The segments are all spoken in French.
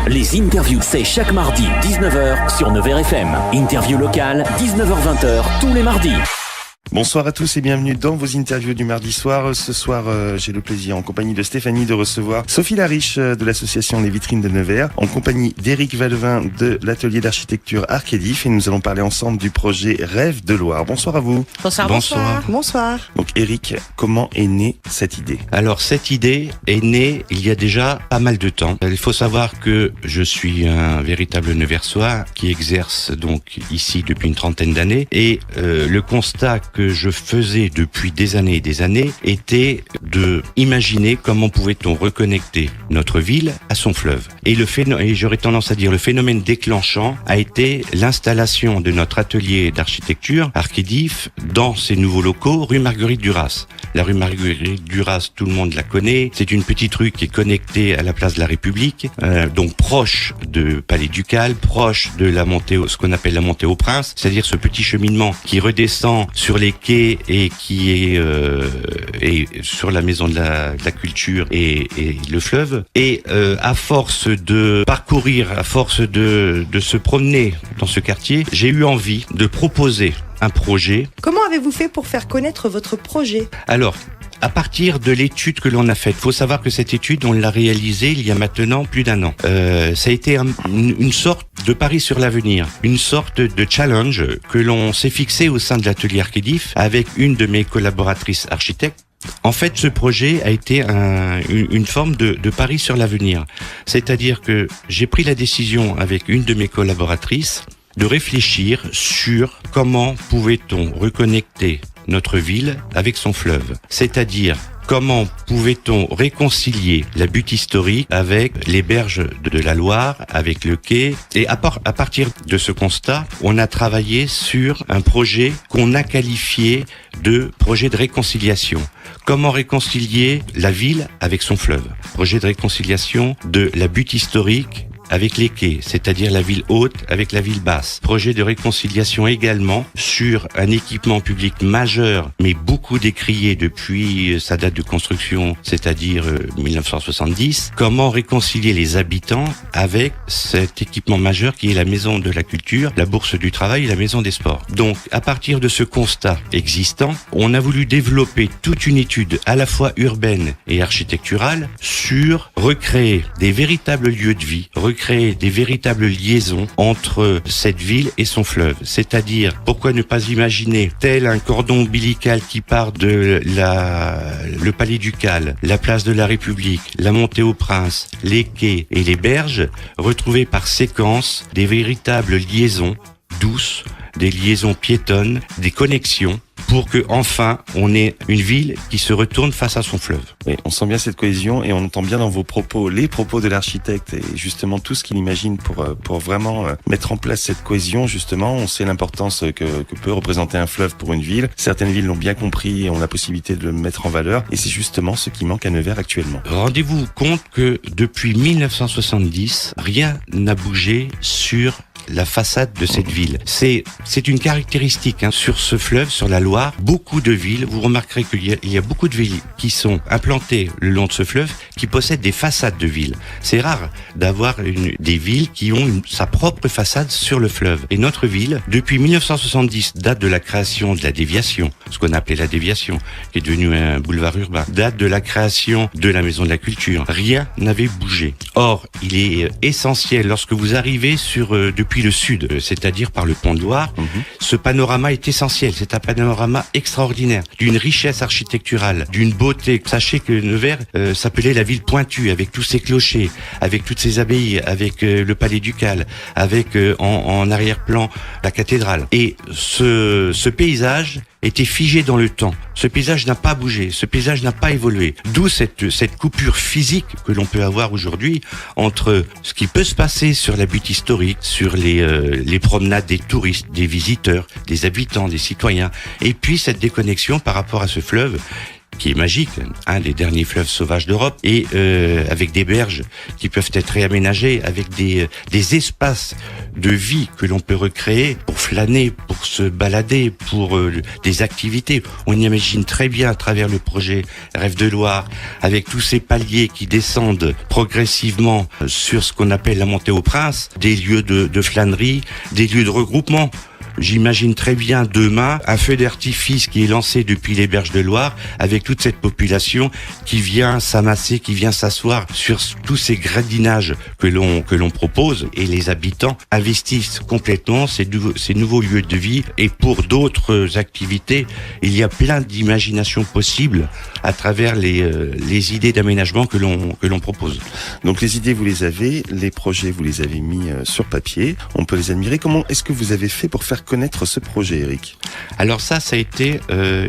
Les interviews, c'est chaque mardi, 19h sur Nevers FM. Interview locale, 19h-20h, tous les mardis. Bonsoir à tous et bienvenue dans vos interviews du mardi soir. Ce soir, j'ai le plaisir, en compagnie de Stéphanie, de recevoir Sophie Lariche de l'association Les Vitrines de Nevers, en compagnie d'Éric Valvin de l'atelier d'architecture Archédif, et nous allons parler ensemble du projet Rêve de Loire. Bonsoir à vous. Bonsoir. Donc Éric, comment est née cette idée ? Alors cette idée est née il y a déjà pas mal de temps. Il faut savoir que je suis un véritable Neversois qui exerce donc ici depuis une trentaine d'années, et le constat que je faisais depuis des années et des années était de imaginer comment pouvait-on reconnecter notre ville à son fleuve. Et j'aurais tendance à dire le phénomène déclenchant a été l'installation de notre atelier d'architecture Archédif dans ces nouveaux locaux rue Marguerite Duras. La rue Marguerite Duras, tout le monde la connaît. C'est une petite rue qui est connectée à la place de la République, donc proche de Palais Ducal, proche de la montée, ce qu'on appelle la montée au Prince, c'est-à-dire ce petit cheminement qui redescend sur les quais et qui est sur la maison de la culture et le fleuve. Et à force de parcourir, à force de se promener dans ce quartier, j'ai eu envie de proposer un projet. Comment avez-vous fait pour faire connaître votre projet ? Alors, à partir de l'étude que l'on a faite, faut savoir que cette étude, on l'a réalisée il y a maintenant plus d'un an. Ça a été une sorte de pari sur l'avenir, une sorte de challenge que l'on s'est fixé au sein de l'atelier Archédif avec une de mes collaboratrices architectes. En fait, ce projet a été une forme de pari sur l'avenir. C'est-à-dire que j'ai pris la décision avec une de mes collaboratrices de réfléchir sur comment pouvait-on reconnecter notre ville avec son fleuve. C'est-à-dire, comment pouvait-on réconcilier la butte historique avec les berges de la Loire, avec le quai. Et à partir de ce constat, on a travaillé sur un projet qu'on a qualifié de projet de réconciliation. Comment réconcilier la ville avec son fleuve ? Projet de réconciliation de la butte historique avec les quais, c'est-à-dire la ville haute avec la ville basse. Projet de réconciliation également sur un équipement public majeur, mais beaucoup décrié depuis sa date de construction, c'est-à-dire 1970. Comment réconcilier les habitants avec cet équipement majeur qui est la maison de la culture, la bourse du travail et la maison des sports. Donc, à partir de ce constat existant, on a voulu développer toute une étude à la fois urbaine et architecturale sur recréer des véritables lieux de vie, créer des véritables liaisons entre cette ville et son fleuve. C'est-à-dire, pourquoi ne pas imaginer tel un cordon ombilical qui part de le Palais Ducal, la place de la République, la montée au Prince, les quais et les berges, retrouver par séquence des véritables liaisons douces, des liaisons piétonnes, des connexions, pour que enfin on ait une ville qui se retourne face à son fleuve. Oui, on sent bien cette cohésion et on entend bien dans vos propos les propos de l'architecte et justement tout ce qu'il imagine pour vraiment mettre en place cette cohésion. Justement, on sait l'importance que peut représenter un fleuve pour une ville. Certaines villes l'ont bien compris et ont la possibilité de le mettre en valeur, et c'est justement ce qui manque à Nevers actuellement. Rendez-vous compte que depuis 1970, rien n'a bougé sur la façade de cette ville. C'est une caractéristique sur ce fleuve, sur la Loire. Beaucoup de villes, vous remarquerez qu'il y a beaucoup de villes qui sont implantées le long de ce fleuve, qui possèdent des façades de villes. C'est rare d'avoir des villes qui ont sa propre façade sur le fleuve. Et notre ville, depuis 1970, date de la création de la déviation, ce qu'on appelait la déviation, qui est devenue un boulevard urbain, date de la création de la maison de la culture. Rien n'avait bougé. Or, il est essentiel, lorsque vous arrivez depuis le sud, c'est-à-dire par le pont de Loire, ce panorama est essentiel. C'est un panorama extraordinaire, d'une richesse architecturale, d'une beauté. Sachez que Nevers s'appelait la ville pointue, avec tous ses clochers, avec toutes ses abbayes, avec le Palais Ducal, avec en arrière-plan la cathédrale. Et ce paysage était figé dans le temps. Ce paysage n'a pas bougé, ce paysage n'a pas évolué. D'où cette coupure physique que l'on peut avoir aujourd'hui entre ce qui peut se passer sur la butte historique, sur les promenades des touristes, des visiteurs, des habitants, des citoyens, et puis cette déconnexion par rapport à ce fleuve qui est magique, un des derniers fleuves sauvages d'Europe, et avec des berges qui peuvent être réaménagées, avec des espaces de vie que l'on peut recréer pour flâner, pour se balader, pour des activités. On imagine très bien à travers le projet Rêve de Loire, avec tous ces paliers qui descendent progressivement sur ce qu'on appelle la montée au Prince, des lieux de flânerie, des lieux de regroupement. J'imagine très bien demain un feu d'artifice qui est lancé depuis les berges de Loire avec toute cette population qui vient s'amasser, qui vient s'asseoir sur tous ces gradinages que l'on propose, et les habitants investissent complètement ces nouveaux lieux de vie. Et pour d'autres activités, il y a plein d'imaginations possibles à travers les idées d'aménagement que l'on propose. Donc les idées, vous les avez, les projets, vous les avez mis sur papier, on peut les admirer. Comment est-ce que vous avez fait pour faire connaître ce projet, Eric? Alors ça a été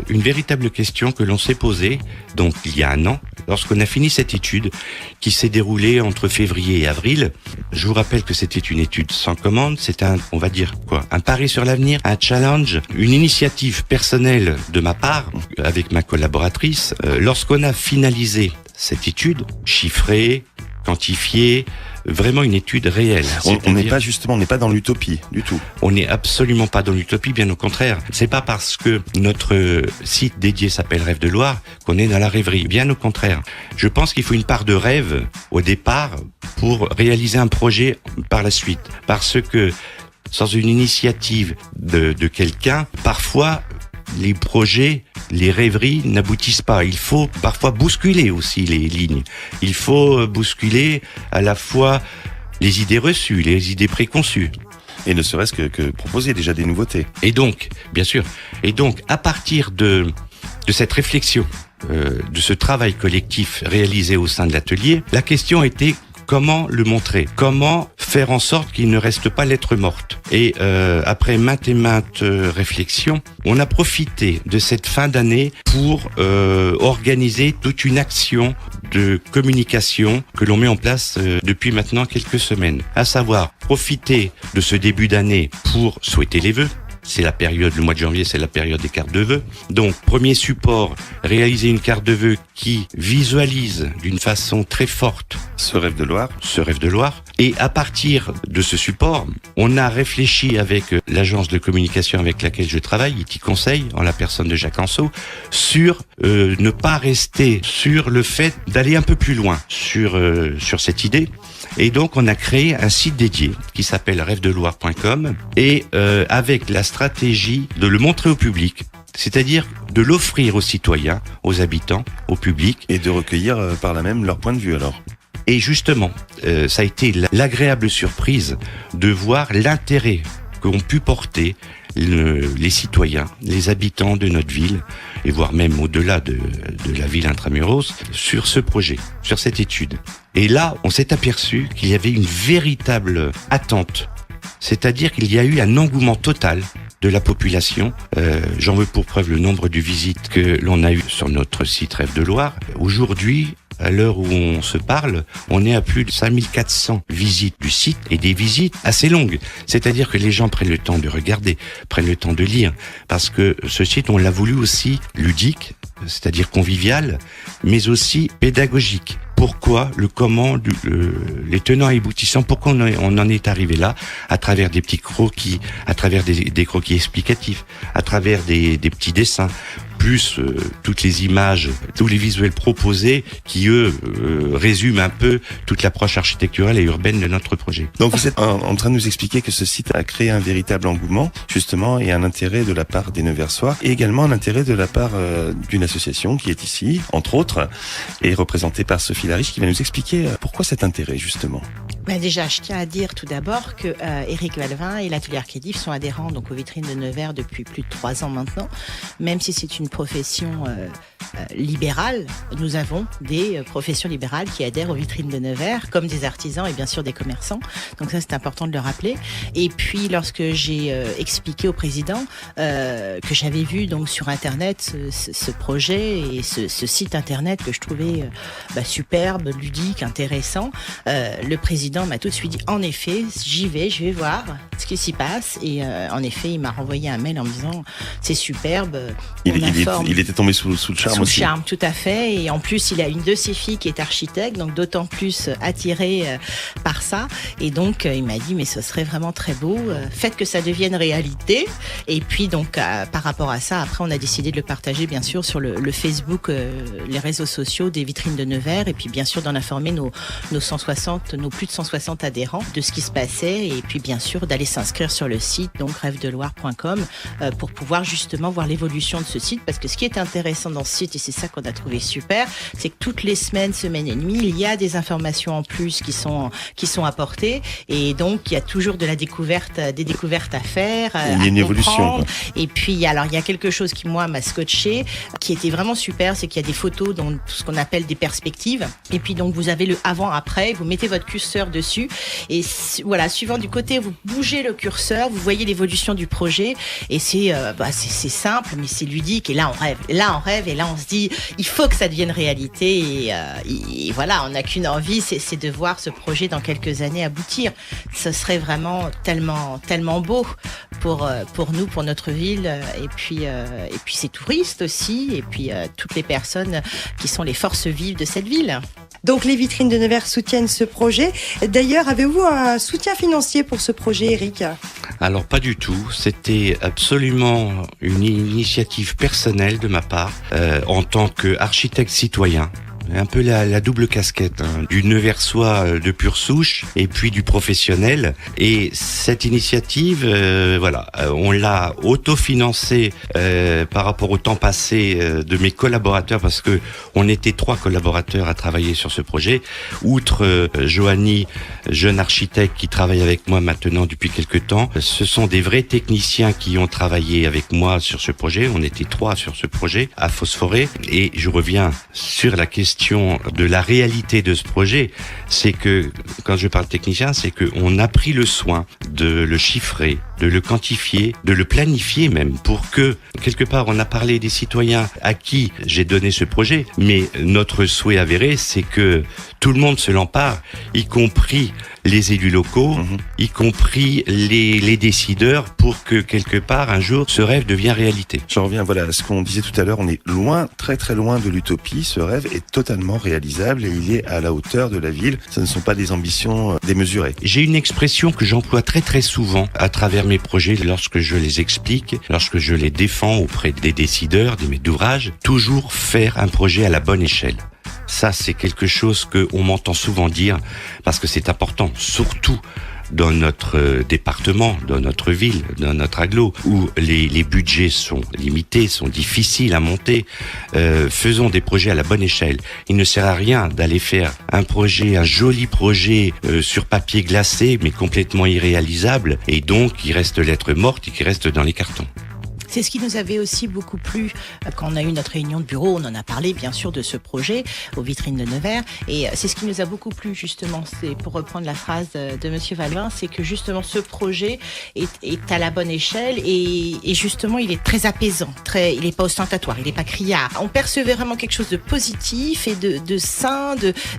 une véritable question que l'on s'est posée, donc il y a un an, lorsqu'on a fini cette étude qui s'est déroulée entre février et avril. Je vous rappelle que c'était une étude sans commande, c'est un pari sur l'avenir, un challenge, une initiative personnelle de ma part avec ma collaboratrice. Lorsqu'on a finalisé cette étude, chiffrée, quantifiée, vraiment une étude réelle. On n'est pas dans l'utopie du tout. On n'est absolument pas dans l'utopie, bien au contraire. C'est pas parce que notre site dédié s'appelle Rêve de Loire qu'on est dans la rêverie, bien au contraire. Je pense qu'il faut une part de rêve au départ pour réaliser un projet par la suite. Parce que sans une initiative de quelqu'un, parfois les projets, les rêveries n'aboutissent pas. Il faut parfois bousculer aussi les lignes. Il faut bousculer à la fois les idées reçues, les idées préconçues. Et ne serait-ce que proposer déjà des nouveautés. Et donc, bien sûr, à partir de cette réflexion, de ce travail collectif réalisé au sein de l'atelier, la question était: comment le montrer? Comment faire en sorte qu'il ne reste pas lettre morte? Et après maintes et maintes réflexions, on a profité de cette fin d'année pour organiser toute une action de communication que l'on met en place depuis maintenant quelques semaines. À savoir, profiter de ce début d'année pour souhaiter les vœux. C'est la période, le mois de janvier, c'est la période des cartes de vœux. Donc, premier support, réaliser une carte de vœux qui visualise d'une façon très forte ce rêve de Loire. Et à partir de ce support, on a réfléchi avec l'agence de communication avec laquelle je travaille, IT Conseil, en la personne de Jacques Anceau, sur ne pas rester sur le fait d'aller un peu plus loin sur cette idée. Et donc, on a créé un site dédié qui s'appelle rêvedeloire.com et avec la stratégie de le montrer au public, c'est-à-dire de l'offrir aux citoyens, aux habitants, au public. Et de recueillir par là même leur point de vue alors. Et justement, ça a été l'agréable surprise de voir l'intérêt qu'ont pu porter les citoyens, les habitants de notre ville, et voire même au-delà de la ville intramuros, sur ce projet, sur cette étude. Et là, on s'est aperçu qu'il y avait une véritable attente, c'est-à-dire qu'il y a eu un engouement total de la population. J'en veux pour preuve le nombre de visites que l'on a eu sur notre site Rêve de Loire. Aujourd'hui, à l'heure où on se parle, on est à plus de 5400 visites du site, et des visites assez longues. C'est-à-dire que les gens prennent le temps de regarder, prennent le temps de lire, parce que ce site, on l'a voulu aussi ludique, c'est-à-dire convivial, mais aussi pédagogique. Pourquoi, le comment, les tenants et aboutissants, pourquoi on en est arrivé là, à travers des petits croquis, à travers des croquis explicatifs, à travers des petits dessins, plus toutes les images, tous les visuels proposés qui, eux, résument un peu toute l'approche architecturale et urbaine de notre projet. Donc vous êtes en train de nous expliquer que ce site a créé un véritable engouement, justement, et un intérêt de la part des Neversois, et également un intérêt de la part d'une association qui est ici, entre autres, et représentée par Sophie Lariche, qui va nous expliquer pourquoi cet intérêt, justement. Déjà, je tiens à dire tout d'abord que Éric Valvin et l'atelier Arcadif sont adhérents donc aux vitrines de Nevers depuis plus de 3 ans maintenant. Même si c'est une profession libérale, nous avons des professions libérales qui adhèrent aux vitrines de Nevers, comme des artisans et bien sûr des commerçants. Donc ça, c'est important de le rappeler. Et puis, lorsque j'ai expliqué au président que j'avais vu donc sur Internet ce projet et ce site Internet que je trouvais superbe, ludique, intéressant, le président m'a tout de suite dit, en effet, je vais voir ce qui s'y passe. Et en effet, il m'a renvoyé un mail en me disant, c'est superbe. Il était tombé sous le charme. charme Sous aussi. le charme, tout à fait. Et en plus, il a une de ses filles qui est architecte, donc d'autant plus attiré par ça. Et donc, il m'a dit, mais ce serait vraiment très beau. Faites que ça devienne réalité. Et puis, donc, par rapport à ça, après, on a décidé de le partager, bien sûr, sur le Facebook, les réseaux sociaux des vitrines de Nevers. Et puis, bien sûr, d'en informer nos plus de 160 adhérents de ce qui se passait. Et puis, bien sûr, d'aller s'inscrire sur le site, donc rêvedeloire.com, pour pouvoir justement voir l'évolution de ce site. Parce que ce qui est intéressant dans ce site, et c'est ça qu'on a trouvé super, c'est que toutes les semaines et demie, il y a des informations en plus qui sont apportées. Et donc, il y a toujours de la découverte, des découvertes à faire. Il y a une évolution, quoi. Et puis, alors, il y a quelque chose qui, moi, m'a scotché, qui était vraiment super, c'est qu'il y a des photos dans tout ce qu'on appelle des perspectives. Et puis, donc, vous avez le avant-après, vous mettez votre curseur dessus. Et voilà, suivant du côté, vous bougez le curseur, vous voyez l'évolution du projet. Et c'est simple, mais c'est ludique. Et là, on rêve. Et là, on se dit, il faut que ça devienne réalité. Et voilà, on n'a qu'une envie, c'est de voir ce projet dans quelques années aboutir. Ce serait vraiment tellement, tellement beau pour nous, pour notre ville, et puis ces touristes aussi, et puis toutes les personnes qui sont les forces vives de cette ville. Donc les vitrines de Nevers soutiennent ce projet. D'ailleurs, avez-vous un soutien financier pour ce projet, Eric ? Alors pas du tout, c'était absolument une initiative personnelle de ma part, en tant qu'architecte citoyen. Un peu la double casquette, du Neversois de pure souche et puis du professionnel. Et cette initiative, on l'a autofinancée par rapport au temps passé de mes collaborateurs, parce que on était 3 collaborateurs à travailler sur ce projet. Outre Joanie, jeune architecte qui travaille avec moi maintenant depuis quelques temps, ce sont des vrais techniciens qui ont travaillé avec moi sur ce projet. On était 3 sur ce projet à Phosphorer. Et je reviens sur la question de la réalité de ce projet, c'est que, quand je parle technicien, c'est qu'on a pris le soin de le chiffrer, de le quantifier, de le planifier même, pour que, quelque part, on a parlé des citoyens à qui j'ai donné ce projet, mais notre souhait avéré, c'est que tout le monde se l'empare, y compris les élus locaux, y compris les décideurs, pour que, quelque part, un jour, ce rêve devienne réalité. J'en reviens à ce qu'on disait tout à l'heure, on est loin, très très loin de l'utopie. Ce rêve est totalement réalisable et il est à la hauteur de la ville. Ce ne sont pas des ambitions démesurées. J'ai une expression que j'emploie très très souvent à travers mes projets, lorsque je les explique, lorsque je les défends auprès des décideurs, des maîtres d'ouvrage: toujours faire un projet à la bonne échelle. Ça, c'est quelque chose qu'on m'entend souvent dire, parce que c'est important, surtout dans notre département, dans notre ville, dans notre agglo, où les budgets sont limités, sont difficiles à monter. Faisons des projets à la bonne échelle. Il ne sert à rien d'aller faire un joli projet sur papier glacé, mais complètement irréalisable, et donc qui reste lettre morte et qui reste dans les cartons. C'est ce qui nous avait aussi beaucoup plu quand on a eu notre réunion de bureau. On en a parlé, bien sûr, de ce projet aux vitrines de Nevers. Et c'est ce qui nous a beaucoup plu, justement. C'est, pour reprendre la phrase de Monsieur Valvin, c'est que justement ce projet est à la bonne échelle et justement il est très apaisant. Il n'est pas ostentatoire, il n'est pas criard. On percevait vraiment quelque chose de positif et de sain,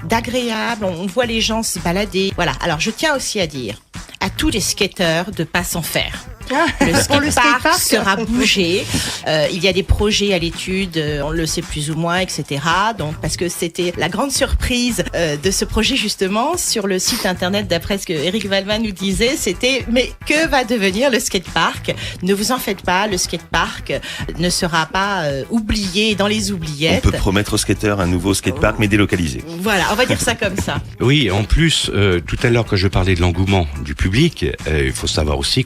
d'agréable. On voit les gens se balader. Voilà. Alors je tiens aussi à dire à tous les skateurs de pas s'en faire. Le skatepark sera bougé. Il y a des projets à l'étude, on le sait plus ou moins, etc. Donc, parce que c'était la grande surprise de ce projet, justement, sur le site internet, d'après ce que Eric Valvin nous disait, c'était: mais que va devenir le skatepark ? Ne vous en faites pas, le skatepark ne sera pas oublié dans les oubliettes. On peut promettre aux skateurs un nouveau skatepark, mais délocalisé. Voilà, on va dire ça comme ça. Oui, en plus, tout à l'heure, quand je parlais de l'engouement du public, il faut savoir aussi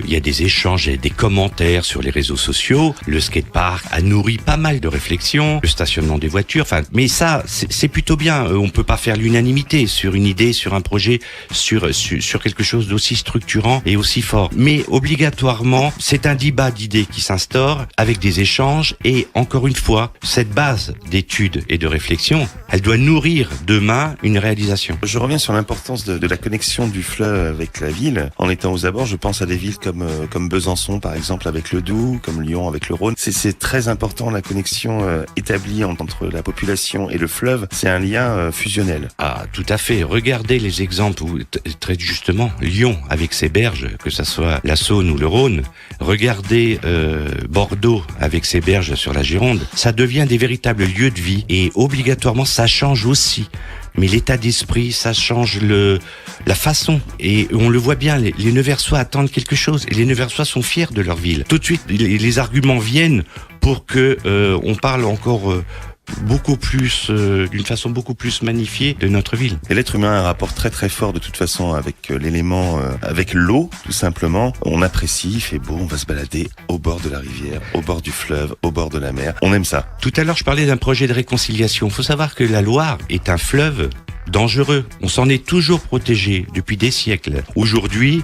il y a des échanges, il y a des commentaires sur les réseaux sociaux. Le skatepark a nourri pas mal de réflexions, le stationnement des voitures, mais ça, c'est plutôt bien. On peut pas faire l'unanimité sur une idée, sur un projet, sur quelque chose d'aussi structurant et aussi fort. Mais obligatoirement, c'est un débat d'idées qui s'instaure avec des échanges, et encore une fois, cette base d'études et de réflexion, elle doit nourrir demain une réalisation. Je reviens sur l'importance de la connexion du fleuve avec la ville. En étant aux abords, je pense à des villes comme comme Besançon par exemple avec le Doubs, comme Lyon avec le Rhône. C'est très important la connexion établie entre la population et le fleuve. C'est un lien fusionnel. Ah, tout à fait. Regardez les exemples où, très justement, Lyon avec ses berges, que ça soit la Saône ou le Rhône. Regardez Bordeaux avec ses berges sur la Gironde. Ça devient des véritables lieux de vie et obligatoirement ça change aussi. Mais l'état d'esprit, ça change la façon. Et on le voit bien, les Neversois attendent quelque chose. Et les Neversois sont fiers de leur ville. Tout de suite, les arguments viennent pour que on parle encore beaucoup plus, d'une façon beaucoup plus magnifiée de notre ville. Et l'être humain a un rapport très très fort de toute façon avec l'élément, avec l'eau tout simplement. On apprécie, il fait beau, on va se balader au bord de la rivière, au bord du fleuve, au bord de la mer. On aime ça. Tout à l'heure, je parlais d'un projet de réconciliation. Il faut savoir que la Loire est un fleuve dangereux. On s'en est toujours protégé depuis des siècles. Aujourd'hui,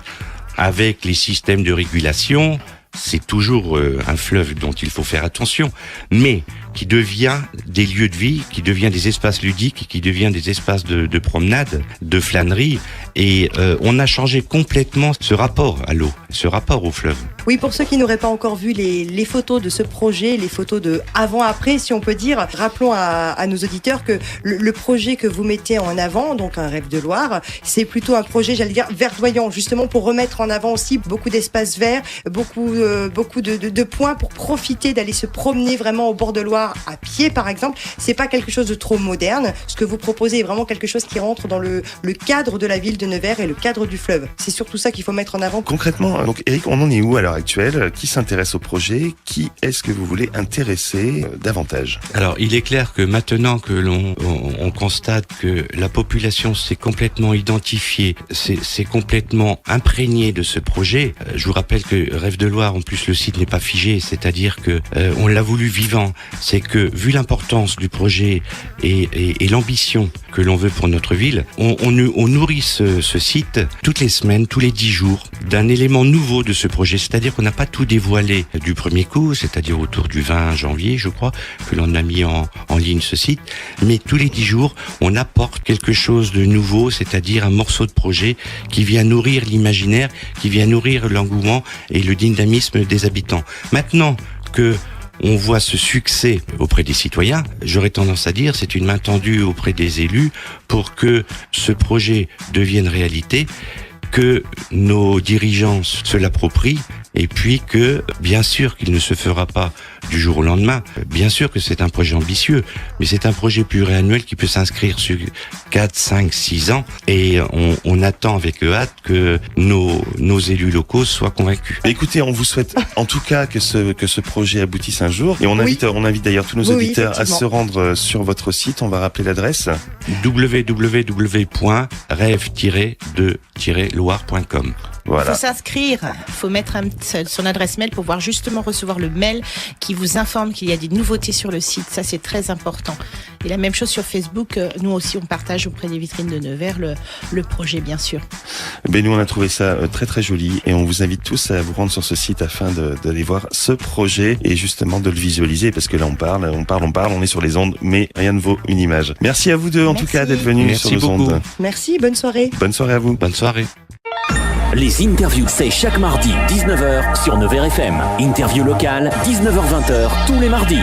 avec les systèmes de régulation, c'est toujours un fleuve dont il faut faire attention, mais qui devient des lieux de vie, qui devient des espaces ludiques, qui devient des espaces de promenade, de flânerie, et on a changé complètement ce rapport à l'eau, ce rapport au fleuve. Oui, pour ceux qui n'auraient pas encore vu les photos de ce projet, les photos de avant-après, si on peut dire, rappelons à nos auditeurs que le projet que vous mettez en avant, donc un rêve de Loire, c'est plutôt un projet, j'allais dire, verdoyant, justement pour remettre en avant aussi beaucoup d'espaces verts, beaucoup de points pour profiter d'aller se promener vraiment au bord de Loire à pied, par exemple. C'est pas quelque chose de trop moderne. Ce que vous proposez est vraiment quelque chose qui rentre dans le cadre de la ville de Nevers et le cadre du fleuve. C'est surtout ça qu'il faut mettre en avant. Concrètement, donc Eric, on en est où à l'heure actuelle? Qui s'intéresse au projet? Qui est-ce que vous voulez intéresser davantage? Alors, il est clair que maintenant que on constate que la population s'est complètement identifiée, s'est complètement imprégnée de ce projet, je vous rappelle que Rêve de Loire, en plus, le site n'est pas figé, c'est-à-dire que on l'a voulu vivant. C'est que, vu l'importance du projet et l'ambition que l'on veut pour notre ville, on nourrit ce site toutes les semaines, tous les 10 jours, d'un élément nouveau de ce projet. C'est-à-dire qu'on n'a pas tout dévoilé du premier coup, c'est-à-dire autour du 20 janvier, je crois, que l'on a mis en ligne ce site. Mais tous les 10 jours, on apporte quelque chose de nouveau, c'est-à-dire un morceau de projet qui vient nourrir l'imaginaire, qui vient nourrir l'engouement et le dynamisme des habitants. Maintenant que on voit ce succès auprès des citoyens, j'aurais tendance à dire c'est une main tendue auprès des élus pour que ce projet devienne réalité, que nos dirigeants se l'approprient et puis que, bien sûr qu'il ne se fera pas du jour au lendemain, bien sûr que c'est un projet ambitieux, mais c'est un projet pluriannuel qui peut s'inscrire sur 4, 5, 6 ans et on attend avec hâte que nos élus locaux soient convaincus. Écoutez, on vous souhaite en tout cas que ce projet aboutisse un jour et on invite d'ailleurs tous nos auditeurs à se rendre sur votre site. On va rappeler l'adresse www.rêve-de-loire.com. Voilà. Il faut s'inscrire, il faut mettre son adresse mail pour pouvoir justement recevoir le mail qui vous informe qu'il y a des nouveautés sur le site. Ça, c'est très important. Et la même chose sur Facebook. Nous aussi, on partage auprès des vitrines de Nevers le projet, bien sûr. Nous, on a trouvé ça très très joli et on vous invite tous à vous rendre sur ce site afin d'aller voir ce projet et justement de le visualiser parce que là, on parle, on est sur les ondes, mais rien ne vaut une image. Merci à vous deux, en tout cas, d'être venus sur nos ondes. Merci, bonne soirée. Bonne soirée à vous. Bonne soirée. Les interviews, c'est chaque mardi, 19h sur Nevers FM. Interview locale, 19h-20h, tous les mardis.